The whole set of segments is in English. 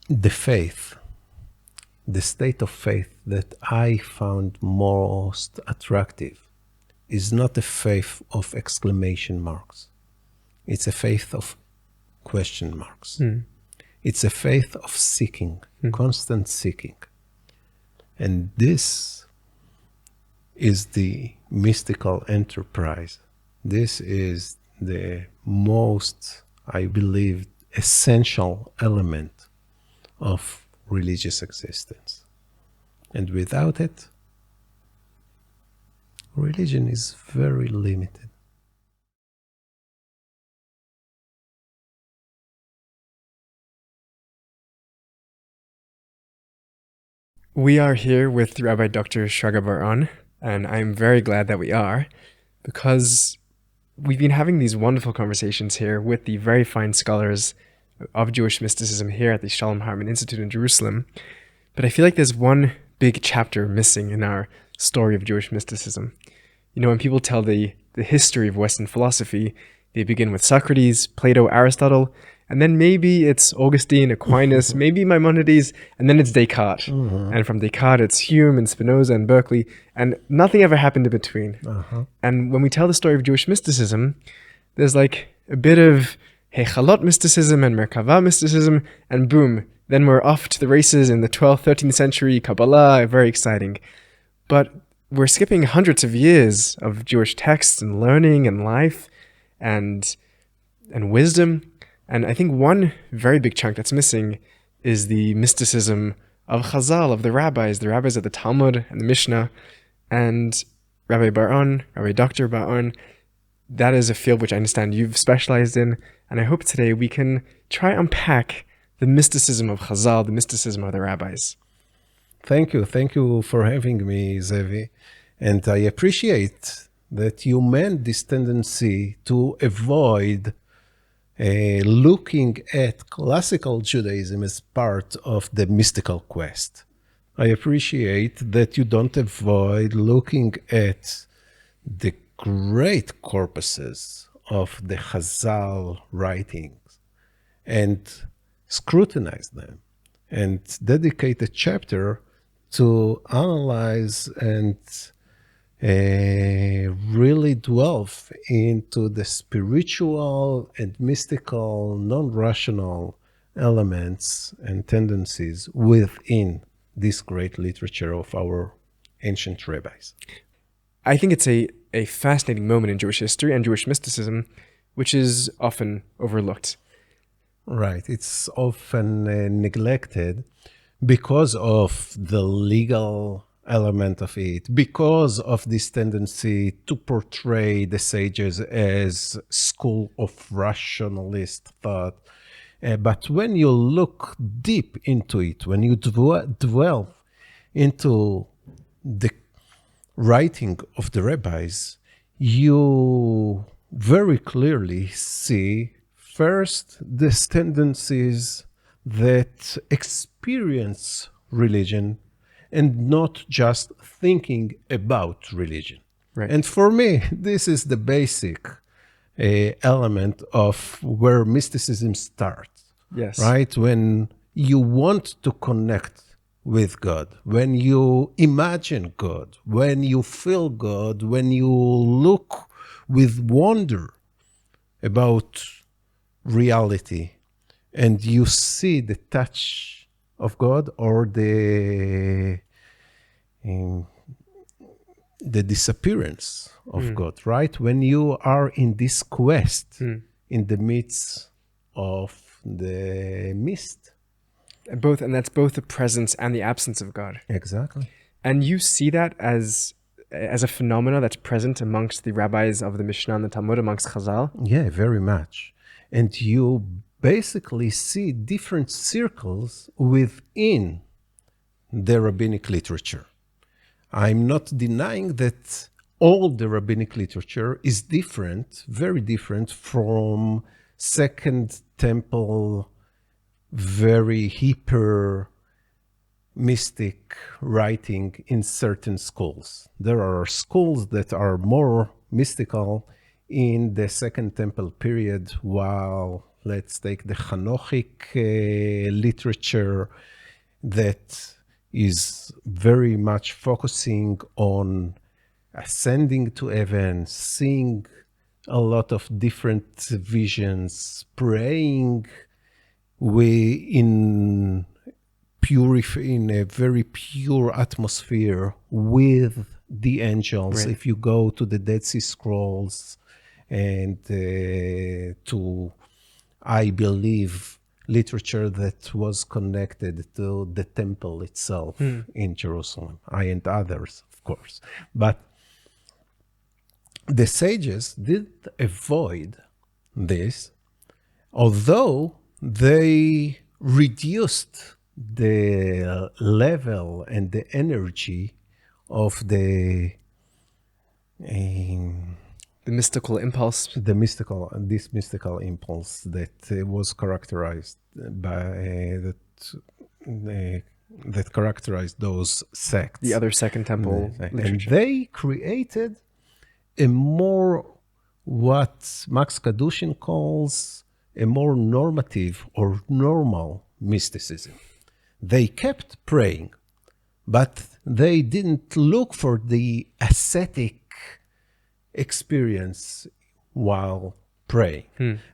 the faith, the state of faith that I found most attractive is not a faith of exclamation marks. It's a faith of question marks. It's a faith of seeking, constant seeking. And this is the mystical enterprise. This is the most, I believe, essential element of religious existence. And without it, religion is very limited. We are here with Rabbi Dr. Shraga Bar-On, and I'm very glad that we are, because we've been having these wonderful conversations here with the very fine scholars of Jewish mysticism here at the Shalem Hartman Institute in Jerusalem. But I feel like there's one big chapter missing in our story of Jewish mysticism. You know, when people tell the history of Western philosophy, they begin with Socrates, Plato, Aristotle, and then maybe it's Augustine, Aquinas, maybe Maimonides, and then it's Descartes. And from Descartes, it's Hume and Spinoza and Berkeley, and nothing ever happened in between. And when we tell the story of Jewish mysticism, there's like a bit of Hechalot mysticism and Merkava mysticism, and boom, then we're off to the races in the 12th, 13th century, Kabbalah, very exciting. But we're skipping hundreds of years of Jewish texts and learning and life and wisdom. And I think one very big chunk that's missing is the mysticism of Chazal, of the rabbis of the Talmud and the Mishna. And Rabbi Bar-On, Rabbi Dr. Bar-On, that is a field which I understand you've specialized in. And I hope today we can try unpack the mysticism of Chazal, the mysticism of the rabbis. Thank you. Thank you for having me, Zevi. And I appreciate that you meant this tendency to avoid looking at classical Judaism as part of the mystical quest. I appreciate that you don't avoid looking at the great corpuses of the Chazal writings and scrutinize them and dedicate a chapter to analyze and really delve into the spiritual and mystical, non-rational elements and tendencies within this great literature of our ancient rabbis. I think it's a fascinating moment in Jewish history and Jewish mysticism, which is often overlooked. Right. It's often neglected because of the legal element of it, because of this tendency to portray the sages as school of rationalist thought. But when you look deep into it, when you dwell into the writing of the rabbis, you very clearly see first these tendencies that experience religion and not just thinking about religion. Right. And for me, this is the basic element of where mysticism starts. Yes. Right? When you want to connect with God, when you imagine God, when you feel God, when you look with wonder about reality, and you see the touch of God or the disappearance of God, right? When you are in this quest in the midst of the mist. And that's both the presence and the absence of God. Exactly. And you see that as a phenomena that's present amongst the rabbis of the Mishna and the Talmud, amongst Chazal? Yeah, very much. And you basically see different circles within the rabbinic literature. I'm not denying that all the rabbinic literature is different, very different from Second Temple, very hyper mystic writing in certain schools. There are schools that are more mystical in the Second Temple period, while let's take the Hanochic literature that is very much focusing on ascending to heaven, seeing a lot of different visions, praying in a very pure atmosphere with the angels. Right. If you go to the Dead Sea Scrolls and to, I believe, literature that was connected to the temple itself in Jerusalem, and others, of course. But the sages did avoid this, although they reduced the level and the energy of the mystical impulse. This mystical impulse that was characterized by that characterized those sects. The other Second Temple And literature. they created a more, what Max Kadushin calls a more normative or normal mysticism. They kept praying, but they didn't look for the ascetic experience while praying.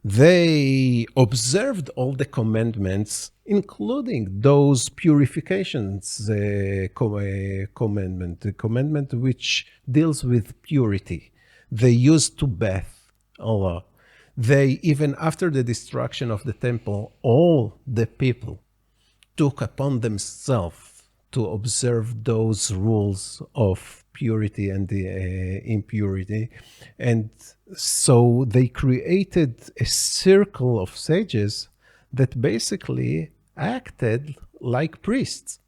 They observed all the commandments, including those purifications commandment, the commandment which deals with purity. They used to bath Allah. They, even after the destruction of the temple, all the people took upon themselves to observe those rules of purity and the impurity. And so they created a circle of sages that basically acted like priests.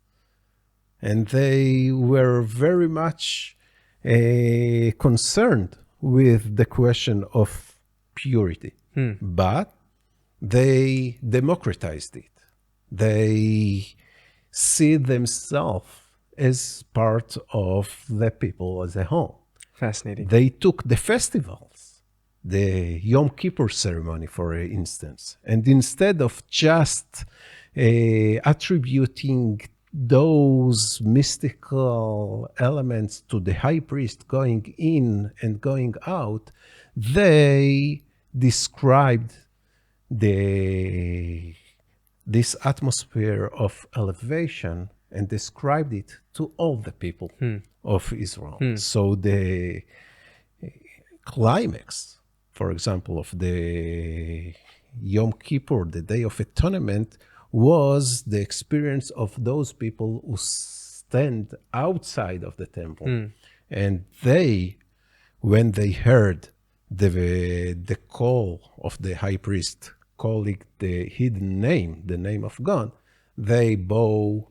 And they were very much concerned with the question of purity. But they democratized it. They see themselves as part of the people as a whole. Fascinating. They took the festivals, the Yom Kippur ceremony, for instance, and instead of just attributing those mystical elements to the high priest going in and going out, they described this atmosphere of elevation and described it to all the people of Israel. So the climax, for example, of the Yom Kippur, the Day of Atonement, was the experience of those people who stand outside of the temple. And they, when they heard the call of the high priest calling the hidden name, the name of God, they bow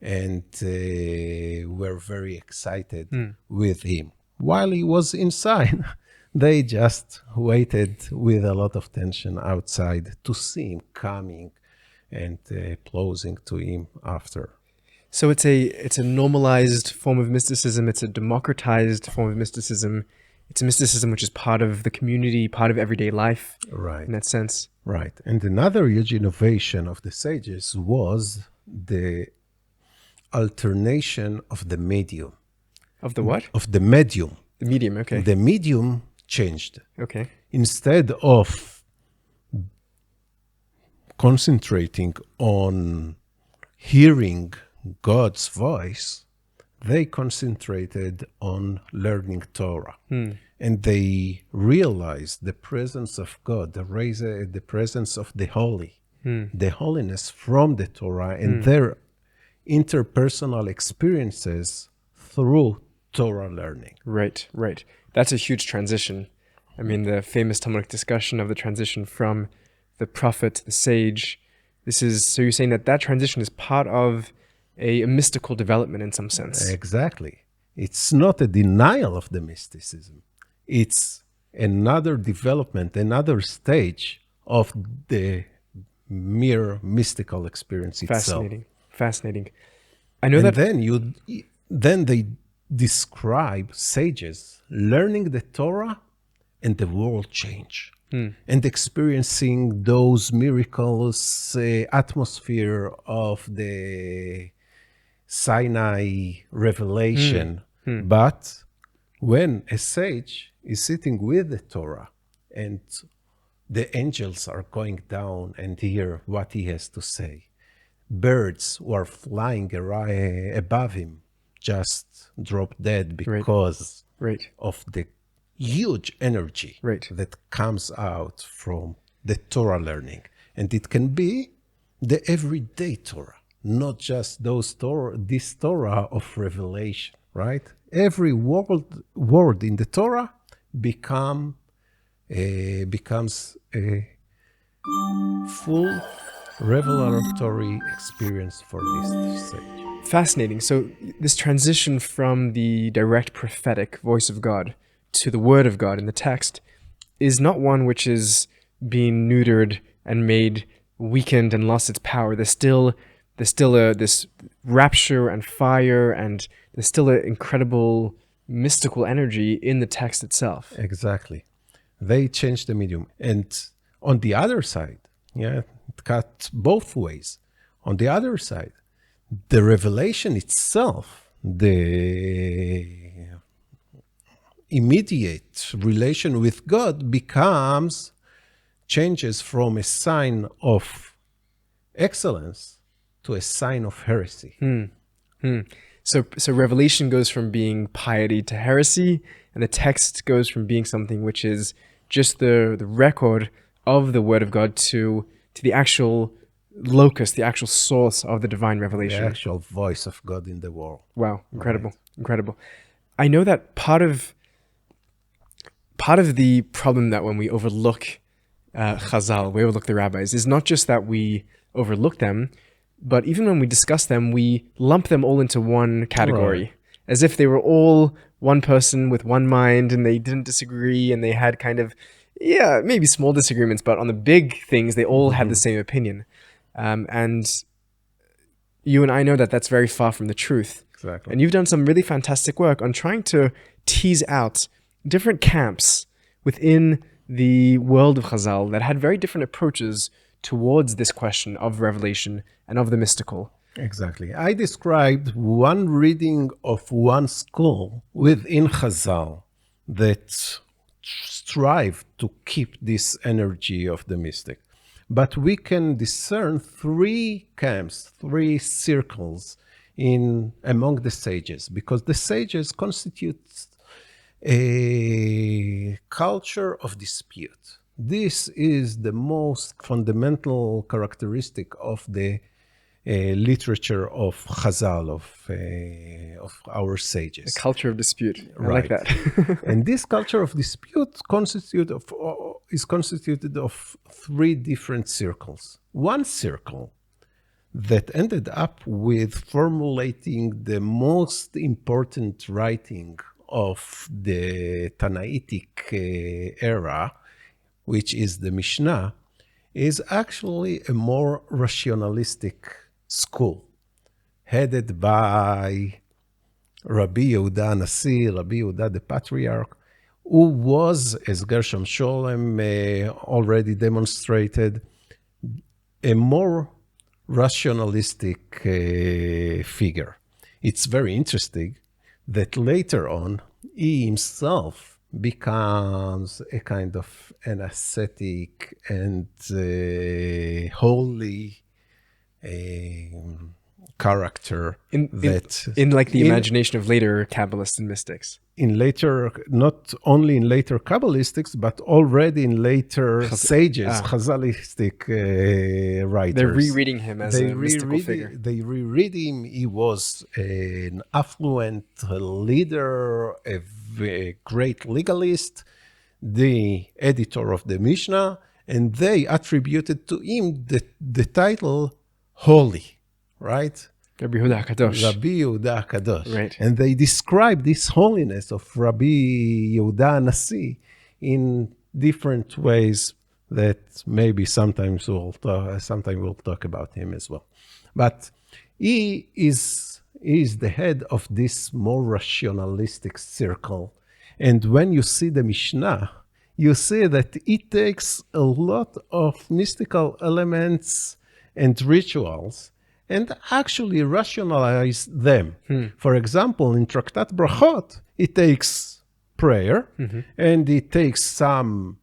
and were very excited with him. While he was inside, they just waited with a lot of tension outside to see him coming and closing to him after. So it's a normalized form of mysticism. It's a democratized form of mysticism. It's a mysticism which is part of the community, part of everyday life. Right. In that sense. Right. And another huge innovation of the sages was the alternation of the medium. Of the what? Of the medium. The medium, okay. The medium changed. Okay. Instead of concentrating on hearing God's voice, they concentrated on learning Torah. And they realized the presence of God, the presence of the holy, the holiness from the Torah, and their interpersonal experiences through Torah learning. Right, right. That's a huge transition. I mean, the famous Talmudic discussion of the transition from the prophet to the sage. So you're saying that transition is part of a mystical development in some sense. Exactly. It's not a denial of the mysticism. It's another development, another stage of the mere mystical experience itself. Fascinating. I know that. Then they describe sages learning the Torah, and the world change. and experiencing those miracles, atmosphere of the Sinai revelation. But when a sage is sitting with the Torah and the angels are going down and hear what he has to say, birds who are flying above him just drop dead because of the huge energy that comes out from the Torah learning. And it can be the everyday Torah, not just this Torah of revelation, right? Every word in the Torah becomes a full revelatory experience for this sage. Fascinating. So this transition from the direct prophetic voice of God to the word of God in the text is not one which is being neutered and made weakened and lost its power. There's still this rapture and fire, and there's still an incredible mystical energy in the text itself. Exactly. They changed the medium. And on the other side, it cut both ways. On the other side, the revelation itself, the immediate relation with God changes from a sign of excellence to a sign of heresy. So revelation goes from being piety to heresy, and the text goes from being something which is just the record of the word of God to the actual locus, the actual source of the divine revelation. The actual voice of God in the world. Wow, incredible, incredible. I know that part of the problem that when we overlook Chazal, we overlook the rabbis, is not just that we overlook them, but even when we discuss them, we lump them all into one category, as if they were all one person with one mind and they didn't disagree and they had kind of, maybe small disagreements, but on the big things, they all had the same opinion. And you and I know that that's very far from the truth. Exactly. And you've done some really fantastic work on trying to tease out different camps within the world of Chazal that had very different approaches towards this question of revelation and of the mystical. Exactly. I described one reading of one school within Chazal that strive to keep this energy of the mystic. But we can discern three camps, three circles among the sages, because the sages constitute a culture of dispute. This is the most fundamental characteristic of the literature of Chazal, of our sages. A culture of dispute. I like that. And this culture of dispute is constituted of three different circles. One circle that ended up with formulating the most important writing of the Tanaitic era, which is the Mishna, is actually a more rationalistic school, headed by Rabbi Yehuda Nasi, Rabbi Yehuda the Patriarch, who was, as Gershom Shalem already demonstrated, a more rationalistic figure. It's very interesting that later on, he himself becomes a kind of an ascetic and holy character in the imagination of later Kabbalists and mystics. Not only in later Kabbalistics, but already in later sages, Chazalistic writers. They're rereading him as a mystical figure. They reread him. He was an affluent leader, a great legalist, the editor of the Mishna, and they attributed to him the title holy, right? Rabbi Yehuda HaKadosh. Rabbi Yehuda HaKadosh. Right. And they describe this holiness of Rabbi Yehuda Nasi in different ways that maybe sometimes we'll talk about him as well. But he is the head of this more rationalistic circle. And when you see the Mishnah, you see that it takes a lot of mystical elements and rituals and actually rationalize them. For example, in Tractat Brachot, it takes prayer and it takes some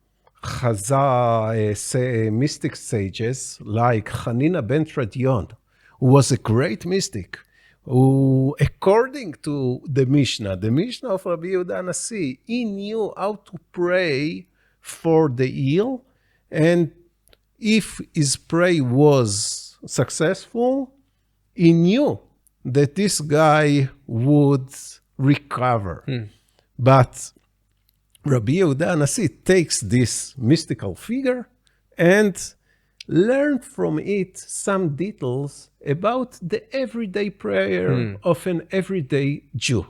mystic sages like Hanina ben Tradion, who was a great mystic, who, according to the Mishna of Rabbi Yehuda Hanassi, he knew how to pray for the ill, and if his prayer was successful, he knew that this guy would recover. But Rabbi Yehuda Hanassi takes this mystical figure and learned from it some details about the everyday prayer of an everyday Jew,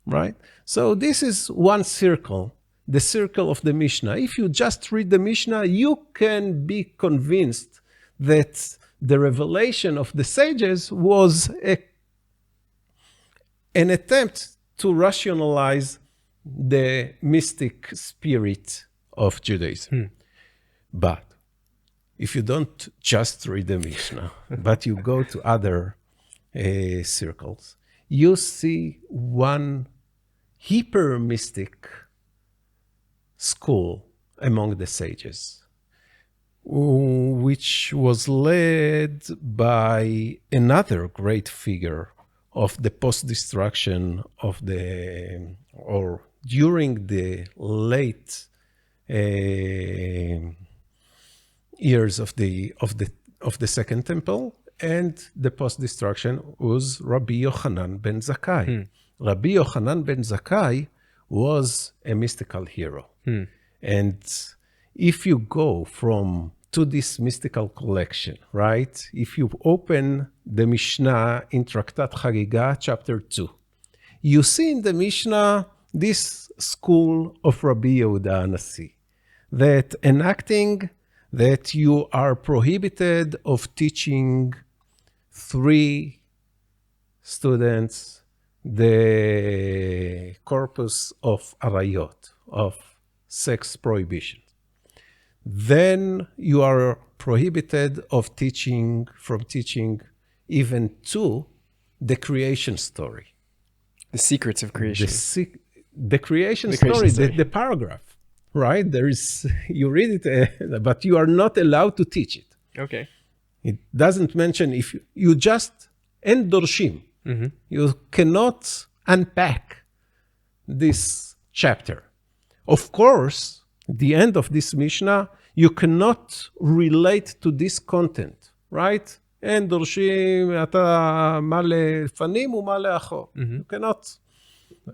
right? So this is one circle, the circle of the Mishnah. If you just read the Mishnah, you can be convinced that the revelation of the sages was an attempt to rationalize the mystic spirit of Judaism. But if you don't just read the Mishnah, but you go to other circles, you see one hyper-mystic school among the sages, which was led by another great figure of the post-destruction of or during the late years of the Second Temple, and the post-destruction was Rabbi Yochanan ben Zakkai. Rabbi Yochanan ben Zakkai was a mystical hero. And if you go to this mystical collection, right? If you open the Mishnah in Tractat Chagiga, chapter 2, you see in the Mishnah this school of Rabbi Yehuda Hanassi, that enacting that you are prohibited of teaching 3 students the corpus of arayot, of sex prohibition. Then you are prohibited of teaching even 2 the creation story. The secrets of creation. The creation story, the paragraph, right? You read it, but you are not allowed to teach it. Okay. It doesn't mention if you just en dorshim. You cannot unpack this chapter. Of course, at the end of this Mishnah, you cannot relate to this content, right? En dorshim, ata ma lefanim u'ma le'achor. You cannot.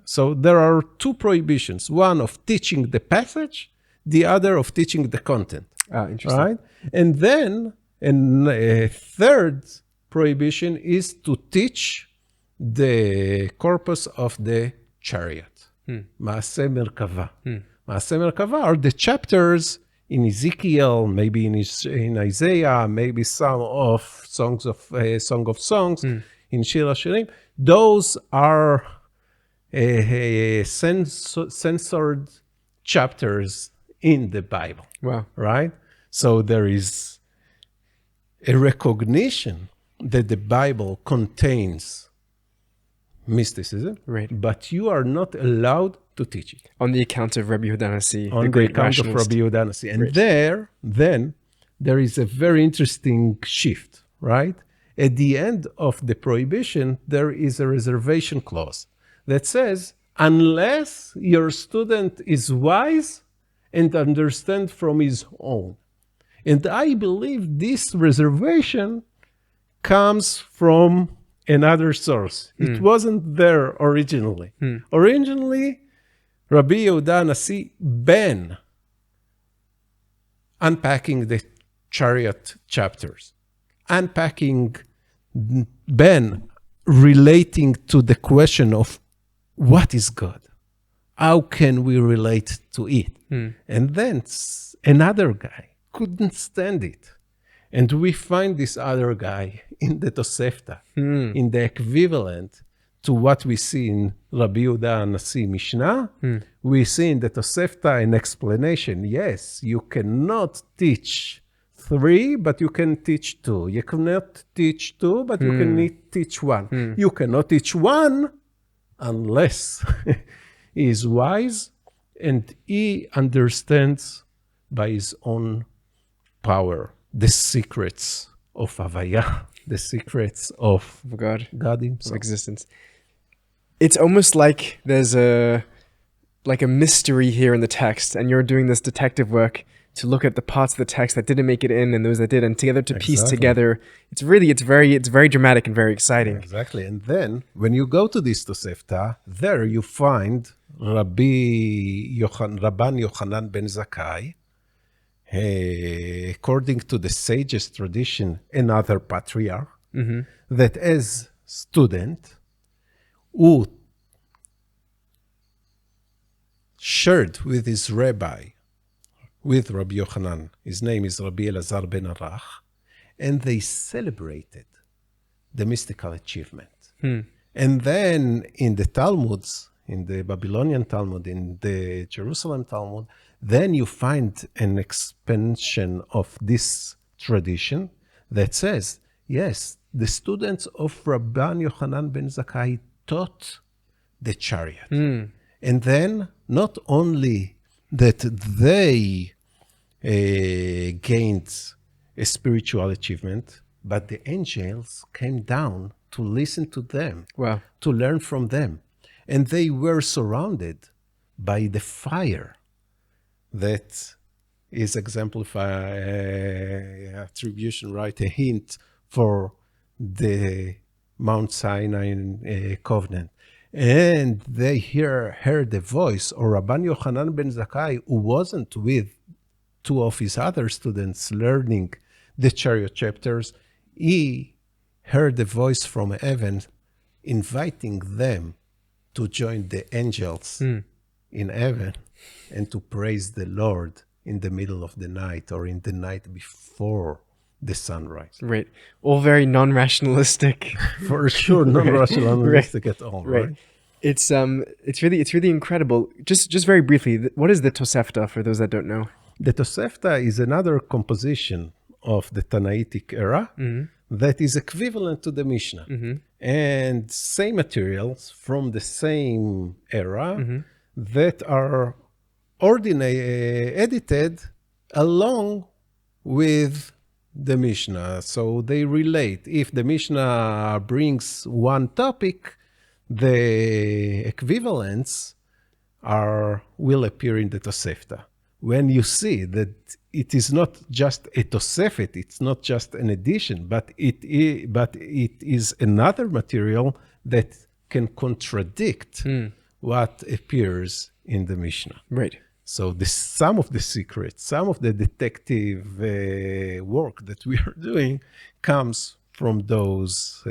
So there are 2 prohibitions, one of teaching the passage, the other of teaching the content. Interesting. Right? And then a third prohibition is to teach the corpus of the chariot. Maaseh Merkava. Maaseh Merkava are the chapters in Ezekiel, maybe in Isaiah, maybe some of Song of Songs, in Shir HaShirim. Those are censored chapters in the Bible. Wow. Right? So there is a recognition that the Bible contains mysticism, right? But you are not allowed to teach it. On the account of Rabbi Yehuda Hanassi, on the account of Rabbi Yehuda Hanassi. And then there is a very interesting shift, right? At the end of the prohibition, there is a reservation clause that says, unless your student is wise and understand from his own. And I believe this reservation comes from another source. It wasn't there originally. Originally, Rabbi Yehuda Hanassi banned unpacking the chariot chapters, ban relating to the question of what is God? How can we relate to it? And then another guy couldn't stand it. And we find this other guy in the Tosefta, in the equivalent to what we see in Rabbi Yehuda Nasi Mishnah, we see in the Tosefta an explanation. Yes, you cannot teach 3, but you can teach 2. You cannot teach 2, but you can teach 1. You cannot teach 1 unless he is wise and he understands by his own power the secrets of Havaya, the secrets of God himself. Existence. It's almost like there's a mystery here in the text, and you're doing this detective work to look at the parts of the text that didn't make it in and those that did, and together to piece together. It's very dramatic and very exciting. Exactly. And then when you go to this Tosefta, there you find Rabban Yochanan ben Zakkai, according to the sages tradition, another patriarch, that as student who shared with his rabbi, with Rabbi Yochanan, his name is Rabbi Elazar ben Arach, and they celebrated the mystical achievement. And then in the Talmuds, in the Babylonian Talmud, in the Jerusalem Talmud, then you find an expansion of this tradition that says, yes, the students of Rabban Yochanan ben Zakkai taught the chariot. And then not only that they gained a spiritual achievement, but the angels came down to listen to them, to learn from them. And they were surrounded by the fire that is exemplified, attribution, right? A hint for the Mount Sinai covenant. And they heard the voice of Rabban Yochanan ben Zakkai, who wasn't with 2 of his other students learning the chariot chapters. He heard the voice from heaven inviting them to join the angels in heaven and to praise the Lord in the middle of the night or in the night before the sunrise. Right. All very non-rationalistic. For sure, non-rationalistic at all, right? It's really incredible. Just very briefly, what is the Tosefta for those that don't know? The Tosefta is another composition of the Tanaitic era that is equivalent to the Mishnah. And same materials from the same era that are edited along with the Mishnah. So they relate. If the Mishnah brings one topic, the equivalents will appear in the Tosefta. When you see that it is not just a Tosefet, it's not just an addition, but it is another material that can contradict what appears in the Mishnah. Right. So some of the secrets, some of the detective work that we are doing comes from those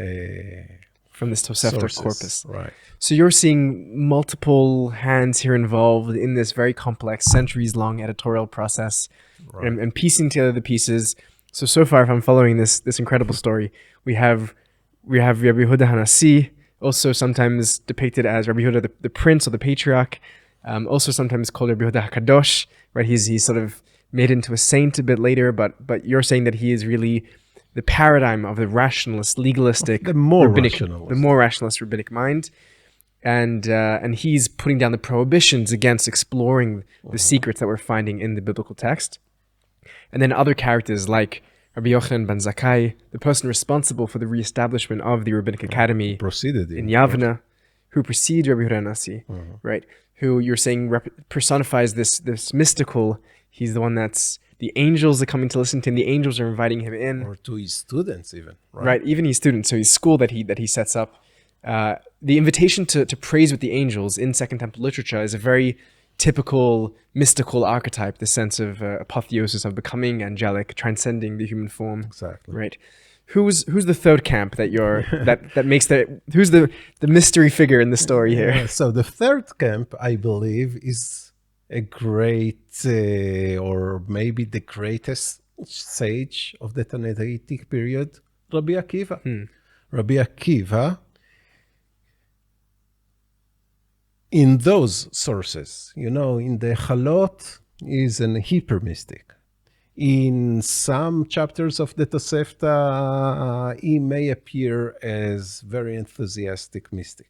from this Tosefta sources. corpus. Right. So you're seeing multiple hands here involved in this very complex, centuries-long editorial process, and piecing together the pieces. So far, if I'm following this incredible story, we have Rabbi Yehuda Hanasi, also sometimes depicted as Rabbi Yehuda the prince or the patriarch, also sometimes called Rabbi Yehuda HaKadosh, right? He's sort of made into a saint a bit later, but you're saying that he is really the paradigm of the rationalist, legalistic, the more rationalist rabbinic mind. And he's putting down the prohibitions against exploring the secrets that we're finding in the biblical text. And then other characters like Rabbi Yochanan ben Zakkai, the person responsible for the reestablishment of the Rabbinic Academy in Yavna, who preceded Rabbi Yehuda Nasi, right? Who you're saying personifies this mystical. He's the one that's the angels are coming to listen to him. The angels are inviting him in, or to his students even. Right, even his students. So his school that he sets up. The invitation to praise with the angels in Second Temple literature is a very typical mystical archetype, the sense of apotheosis of becoming angelic, transcending the human form. Exactly. Right. Who's the third camp that that makes who's the mystery figure in the story here? So the third camp, I believe, is a great or maybe the greatest sage of the Tanaitic period, Rabbi Akiva. Rabbi Akiva in those sources, in the Chalot is an hyper mystic. In some chapters of the Tosefta, he may appear as very enthusiastic mystic.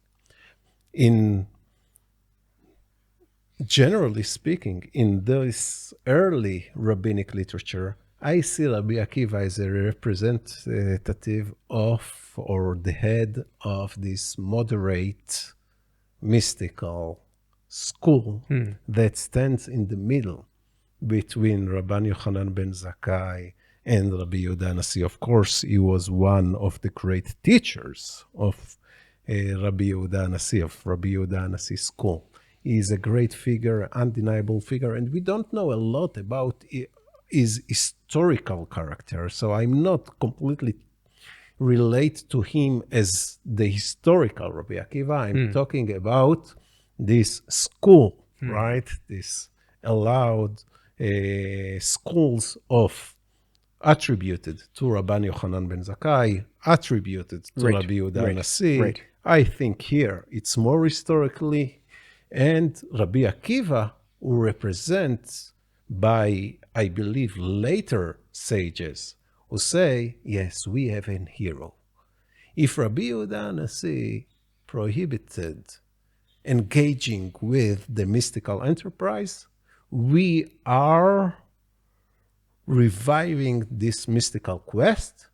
Generally speaking, in this early rabbinic literature, I see Rabbi Akiva as a representative of, or the head of, this moderate mystical school that stands in the middle between Rabban Yochanan ben Zakkai and Rabbi Yehuda Nasi. Of course, he was one of the great teachers of Rabbi Yehuda Nasi, of Rabbi Yehuda Nasi school. He is a great figure, undeniable figure, and we don't know a lot about his historical character, so I'm not completely relate to him as the historical Rabbi Akiva. I'm talking about this school, right? This allowed schools of attributed to Rabban Yochanan ben Zakkai, attributed to Rabbi Yehuda Nasi. I think here it's more historically, and Rabbi Akiva, who represents by, I believe, later sages, who say, yes, we have a hero. If Rabbi Yehuda Nasi prohibited engaging with the mystical enterprise, we are reviving this mystical quest.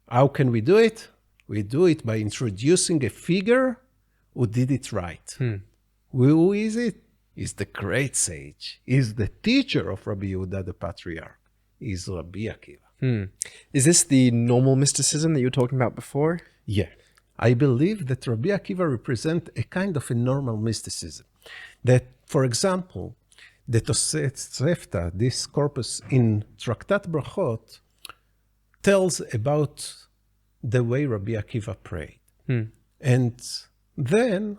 How can we do it? We do it by introducing a figure who did it right. Who is it? He's the great sage. He's the teacher of Rabbi Yehuda, the patriarch. He's Rabbi Akiva. Is this the normal mysticism that you were talking about before? Yeah. I believe that Rabbi Akiva represents a kind of a normal mysticism. That, for example, the Tosefta, this corpus in Traktat Brachot, tells about the way Rabbi Akiva prayed. And then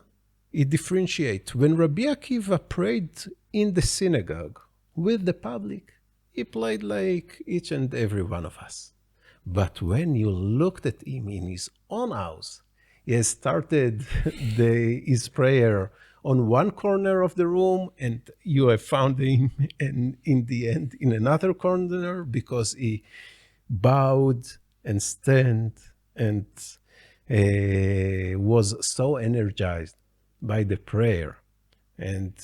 it differentiates. When Rabbi Akiva prayed in the synagogue with the public, he played like each and every one of us. But when you looked at him in his own house, he has started his prayer on one corner of the room, and you have found him in the end in another corner, because he bowed and stand and was so energized by the prayer, and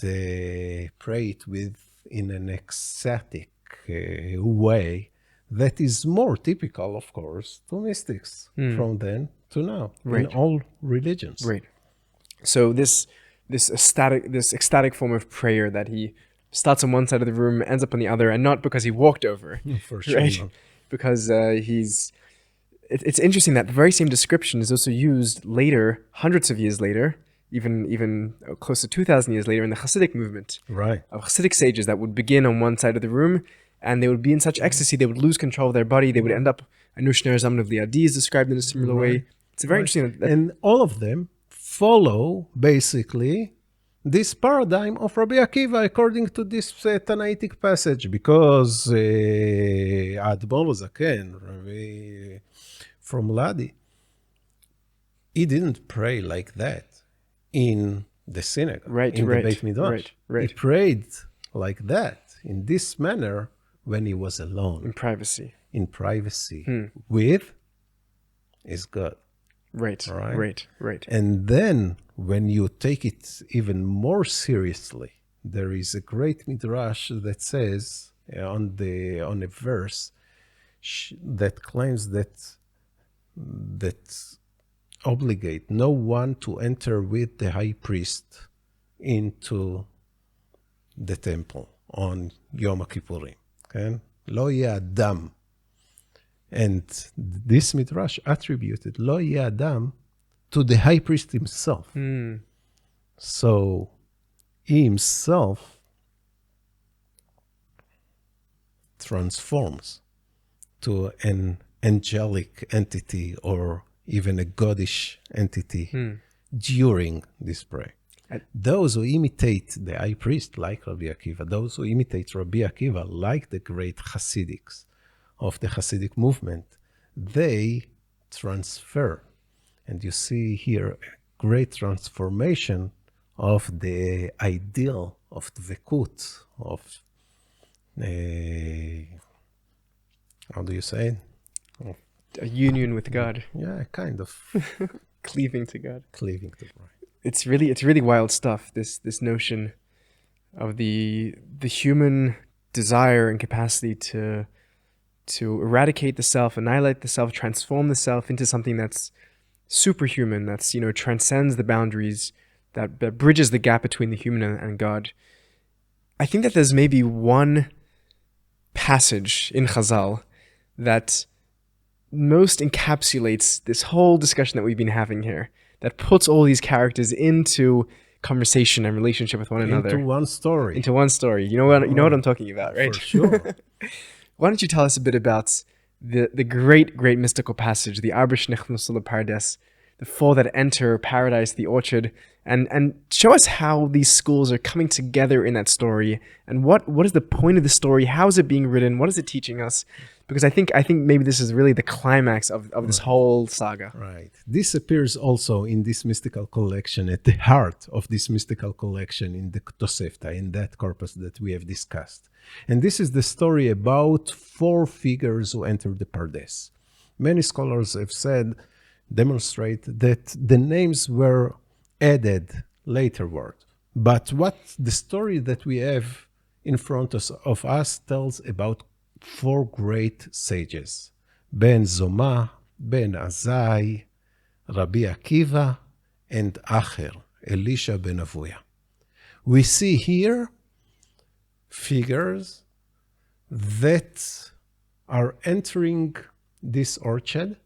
prayed in an ecstatic way that is more typical, of course, to mystics from then to now in all religions. Right. So this ecstatic form of prayer that he starts on one side of the room, ends up on the other, and not because he walked over, For sure. right? Because it's interesting that the very same description is also used later, hundreds of years later, even close to 2,000 years later, in the Hasidic movement. Right. Of Hasidic sages that would begin on one side of the room, and they would be in such ecstasy, they would lose control of their body. They would end up, Anushner Zaman of Liadi is described in a similar way. It's very interesting. And all of them follow, basically, this paradigm of Rabbi Akiva according to this Tanaitic passage, because Admor Zaken, Rabbi from Ladi, he didn't pray like that in the synagogue, in the Beit Midrash. He prayed like that, in this manner, when he was alone. In privacy. With his God. Right. And then, when you take it even more seriously, there is a great midrash that says on a verse that claims that obligate no one to enter with the high priest into the temple on Yom Kippurim. Okay? Lo yeh adam. And this midrash attributed Lo yeh adam to the high priest himself. So he himself transforms to an angelic entity, or even a godish entity during this prayer. Those who imitate the high priest, like Rabbi Akiva, those who imitate Rabbi Akiva, like the great Hasidics of the Hasidic movement, they transfer. And you see here a great transformation of the ideal of dvekut, of, how do you say it? A union with God, Yeah, kind of cleaving to God. cleaving to God. It's really wild stuff. This notion of the human desire and capacity to eradicate the self, annihilate the self, transform the self into something that's superhuman, that's, transcends the boundaries, that bridges the gap between the human and God. I think that there's maybe one passage in Chazal that most encapsulates this whole discussion that we've been having here, that puts all these characters into conversation and relationship with one another. Into one story. Into one story. You know what I'm talking about, right? For sure. Why don't you tell us a bit about the great mystical passage, the Arba Shenichnasu Pardes, the four that enter paradise, the orchard, and show us how these schools are coming together in that story, and what is the point of the story? How is it being written? What is it teaching us? Because I think maybe this is really the climax of this whole saga. Right. This appears also in this mystical collection, at the heart of this mystical collection in the Tosefta, in that corpus that we have discussed. And this is the story about four figures who entered the Pardes. Many scholars have demonstrate that the names were added laterward. But what the story that we have in front of us tells about four great sages, Ben Zoma, Ben Azai, Rabbi Akiva, and Acher, Elisha ben Avuya. We see here figures that are entering this orchard,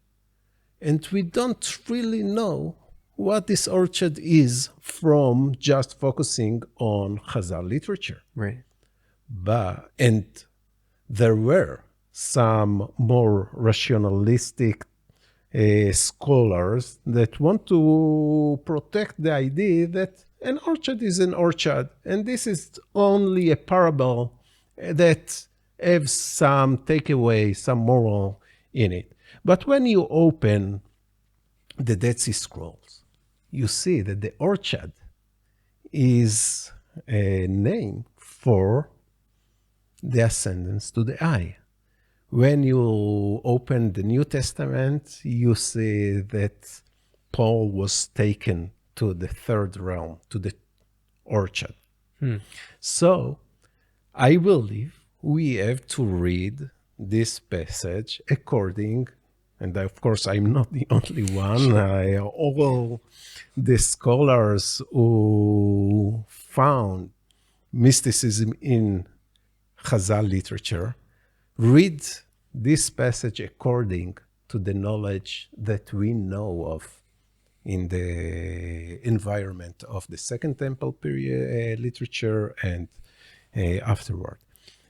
and we don't really know what this orchard is from just focusing on Chazal literature. Right. And there were some more rationalistic scholars that want to protect the idea that an orchard is an orchard, and this is only a parable that has some takeaway, some moral in it. But when you open the Dead Sea Scrolls, you see that the orchard is a name for the ascendance to the eye. When you open the New Testament, you see that Paul was taken to the third realm, to the orchard. So I believe we have to read this passage according, and of course I'm not the only one, all the scholars who found mysticism in Chazal literature read this passage according to the knowledge that we know of in the environment of the Second Temple period literature and afterward.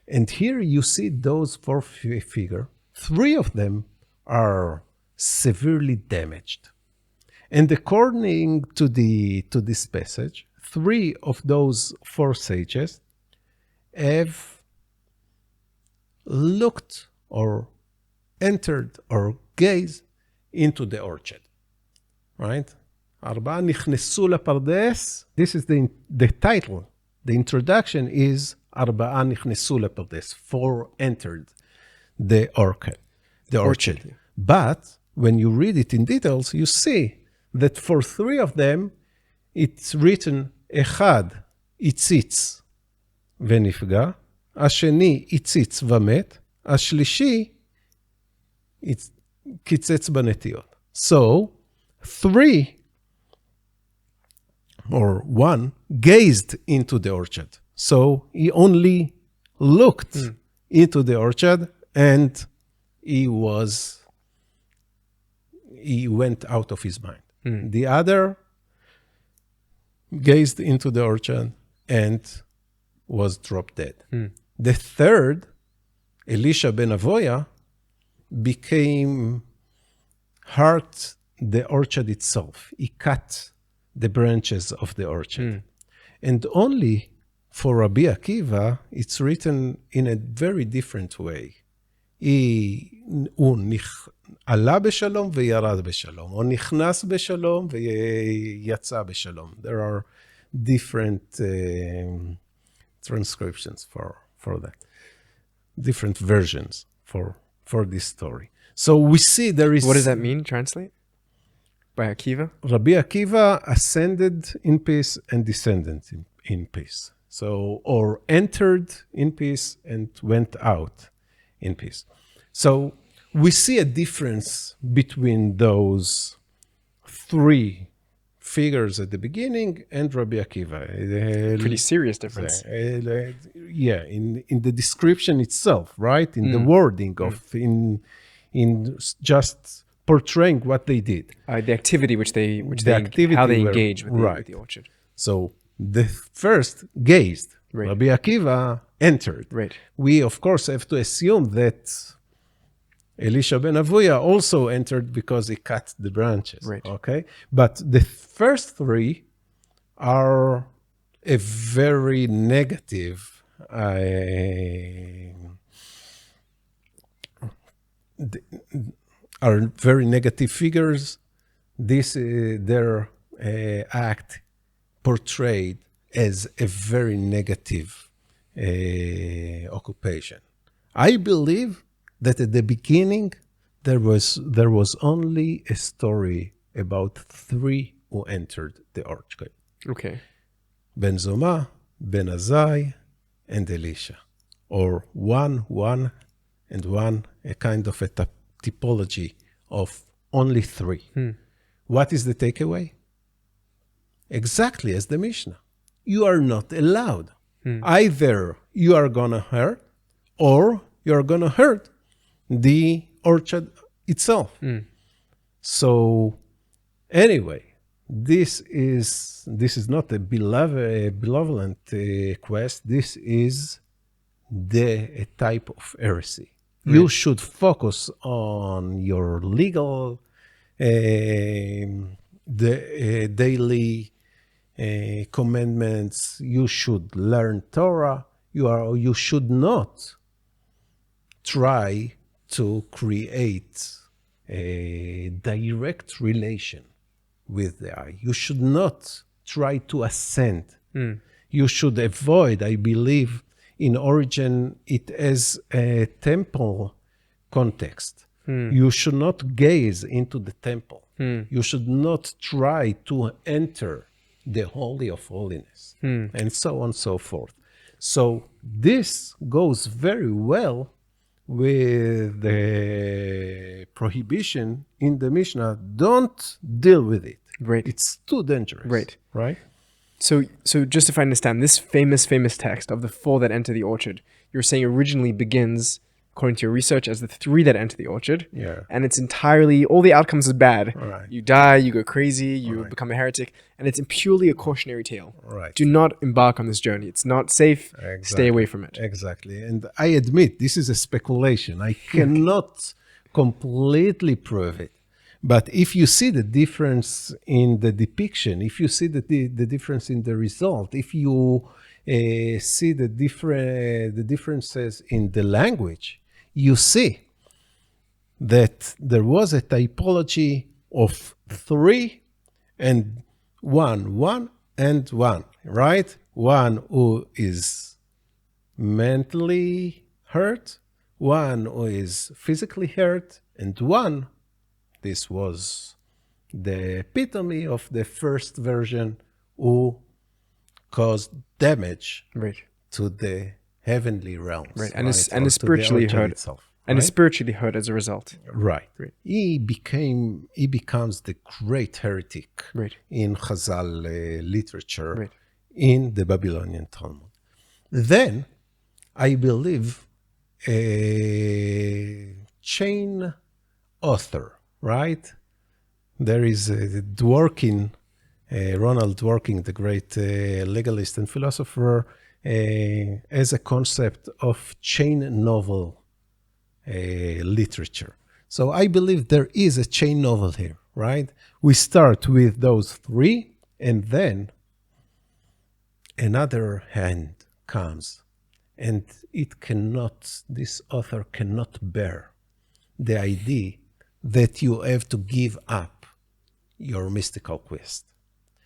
And here you see those four figures. Three of them are severely damaged. And according to this passage, three of those four sages have looked or entered or gazed into the orchard, right? Arba'a nichnesu lepardes. This is the title. The introduction is Arba'a nichnesu lepardes. Four entered the orchard. But when you read it in details, you see that for three of them, it's written Echad itzitz venifga, השני הציץ ומת, השלישי קיצץ בנטיות. So, three or one gazed into the orchard. So he only looked into the orchard and he went out of his mind. The other gazed into the orchard and was dropped dead. The third, Elisha ben Avoya, hurt the orchard itself. He cut the branches of the orchard. And only for Rabbi Akiva, it's written in a very different way. הוא עלה בשלום וירד בשלום, או נכנס בשלום ויצא בשלום. There are different transcriptions for that, different versions for this story. So we see there is... What does that mean, translate? By Akiva? Rabbi Akiva ascended in peace and descended in peace. So, or entered in peace and went out in peace. So we see a difference between those three figures at the beginning and Rabbi Akiva. Pretty serious difference. Yeah, in the description itself, right? In the wording of, in just portraying what they did. The activity activity how they were- engage with, right. with the orchard. So the first gazed, Right. Rabbi Akiva entered. Right. We, of course, have to assume that Elisha ben Avuya also entered because he cut the branches. Right. Okay? But the first three are a very negative are very negative figures. This their act portrayed as a very negative occupation. I believe that at the beginning there was only a story about three who entered the orchard: Okay. Ben Zoma, Ben Azai, and Elisha, or one, and one, a kind of a typology of only three. What is the takeaway? Exactly as the Mishnah. You are not allowed. Either you are going to hurt or you are going to hurt the orchard itself. So anyway, this is not a benevolent quest. This is a type of heresy. Right. You should focus on your legal, daily commandments. You should learn Torah. You should not try to create a direct relation with the eye. You should not try to ascend. You should avoid, I believe, in origin, it as a temple context. You should not gaze into the temple. You should not try to enter the Holy of Holiness, and so on and so forth. So this goes very well with the prohibition in the Mishnah. Don't deal with it. Right. It's too dangerous. Right? So just if I understand, this famous text of the four that enter the orchard, you're saying originally begins, according to your research, as the three that enter the orchard. Yeah. And it's entirely, all the outcomes is bad. Right. You die, you go crazy, you become a heretic, and it's purely a cautionary tale. Right. Do not embark on this journey. It's not safe. Exactly. Stay away from it. Exactly. And I admit, this is a speculation. I cannot completely prove it. But if you see the difference in the depiction, if you see the difference in the result, if you see the differences in the language, you see that there was a typology of three and one, right? One who is mentally hurt, one who is physically hurt, and one, this was the epitome of the first version, who caused damage to the heavenly realms. Right. And is spiritually hurt. Itself, and is spiritually hurt as a result. Right. He becomes the great heretic in Chazal literature in the Babylonian Talmud. Then, I believe, a chain author, right? There is Dworkin, Ronald Dworkin, the great legalist and philosopher, as a concept of chain novel literature. So I believe there is a chain novel here, right? We start with those three, and then another hand comes, and this author cannot bear the idea that you have to give up your mystical quest.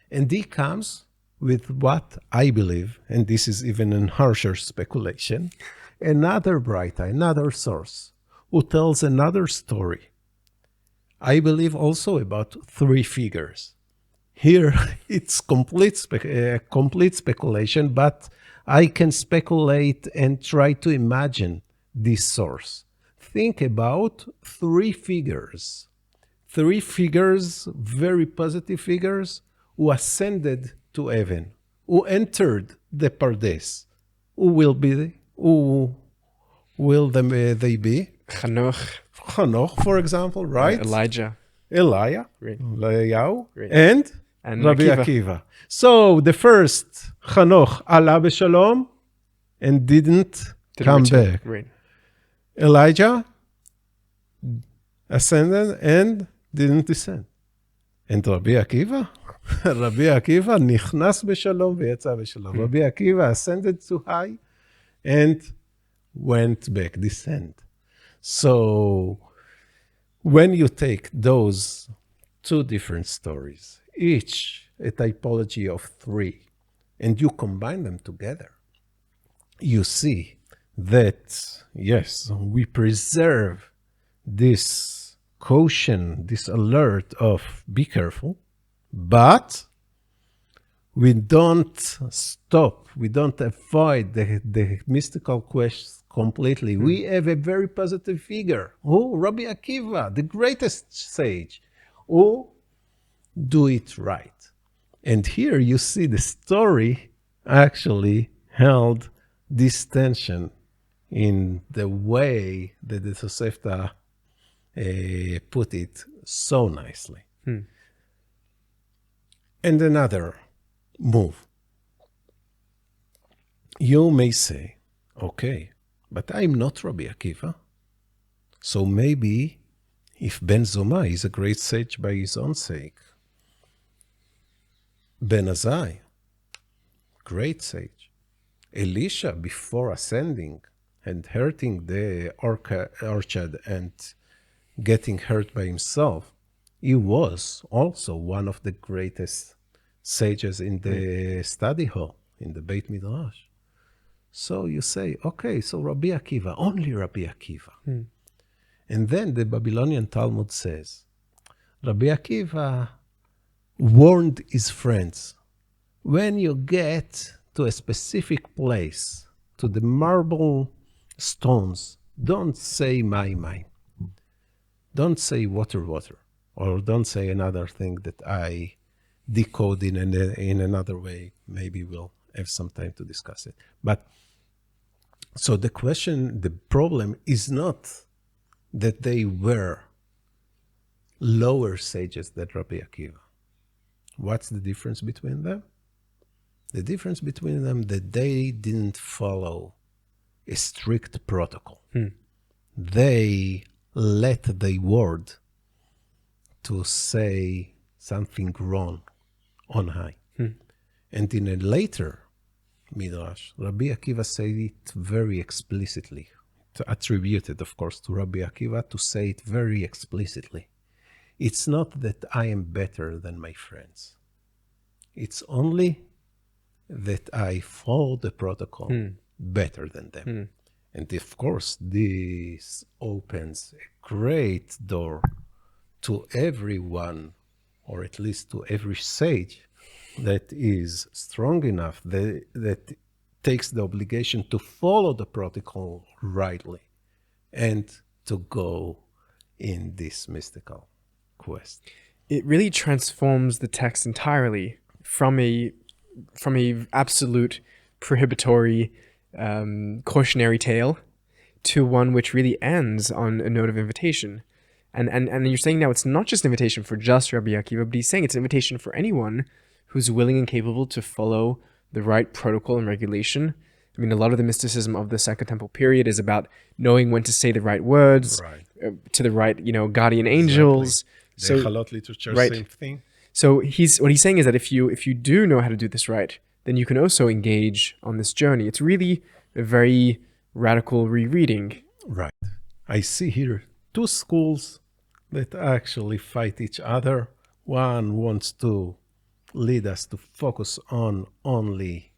And he comes with what I believe, and this is even a harsher speculation, another bright eye, another source, who tells another story. I believe also about three figures. Here, it's complete speculation, but I can speculate and try to imagine this source. Think about three figures, very positive figures, who ascended to heaven, who entered the Pardes. Who will they be? Hanoch, for example, right? Elijah. Eliyahu, Right. and Rabbi Akiva. Akiva. So the first Hanoch Allah b'shalom and didn't come return. back. Right. Elijah ascended and didn't descend. And Rabbi Akiva? Rabbi Akiva נכנס בשלום ויצא בשלום. Rabbi Akiva ascended too high and went back, descend. So when you take those two different stories, each a typology of three, and you combine them together, you see that, yes, we preserve this caution, this alert of be careful, but we don't stop, we don't avoid the mystical questions completely. We have a very positive figure, Rabbi Akiva, the greatest sage, who do it right. And here you see the story actually held this tension in the way that the Tosefta put it so nicely. And another move. You may say, okay, but I'm not Rabbi Akiva. So maybe if Ben Zoma is a great sage by his own sake, Ben Azai, great sage. Elisha, before ascending and hurting the orchard and getting hurt by himself, he was also one of the greatest sages in the study hall, in the Beit Midrash. So you say, okay, so Rabbi Akiva, only Rabbi Akiva. And then the Babylonian Talmud says, Rabbi Akiva warned his friends, when you get to a specific place, to the marble stones, don't say my. Don't say water, or don't say another thing that I decode in another way. Maybe we'll have some time to discuss it. But so the problem is not that they were lower sages than Rabbi Akiva. What's the difference between them? The difference between them that they didn't follow a strict protocol. They let the word to say something wrong on high. And in a later Midrash, Rabbi Akiva said it very explicitly, attributed, of course, to Rabbi Akiva to say it very explicitly. It's not that I am better than my friends. It's only that I follow the protocol better than them. And of course, this opens a great door to everyone, or at least to every sage that is strong enough, that takes the obligation to follow the protocol rightly and to go in this mystical quest. It really transforms the text entirely from a absolute prohibitory cautionary tale to one which really ends on a note of invitation. And you're saying now it's not just an invitation for just Rabbi Akiva, but he's saying it's an invitation for anyone who's willing and capable to follow the right protocol and regulation. I mean, a lot of the mysticism of the Second Temple period is about knowing when to say the right words to the right, guardian angels. The Chalot literature, same thing. So what he's saying is that if you do know how to do this right, then you can also engage on this journey. It's really a very radical rereading. Right. I see here two schools that actually fight each other. One wants to lead us to focus on only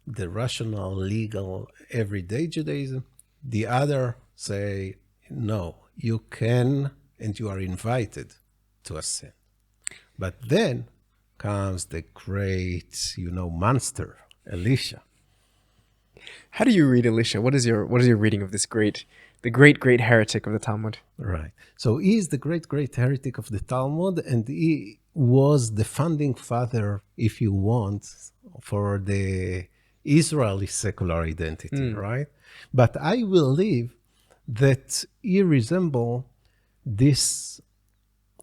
the rational, legal, everyday Judaism. The other say, no, you can and you are invited to ascend. But then comes the great, monster, Elisha. How do you read Elisha? What is your reading of the great heretic of the Talmud? Right. So he is the great heretic of the Talmud, and he was the founding father, if you want, for the Israeli secular identity, right? But I believe that he resembles this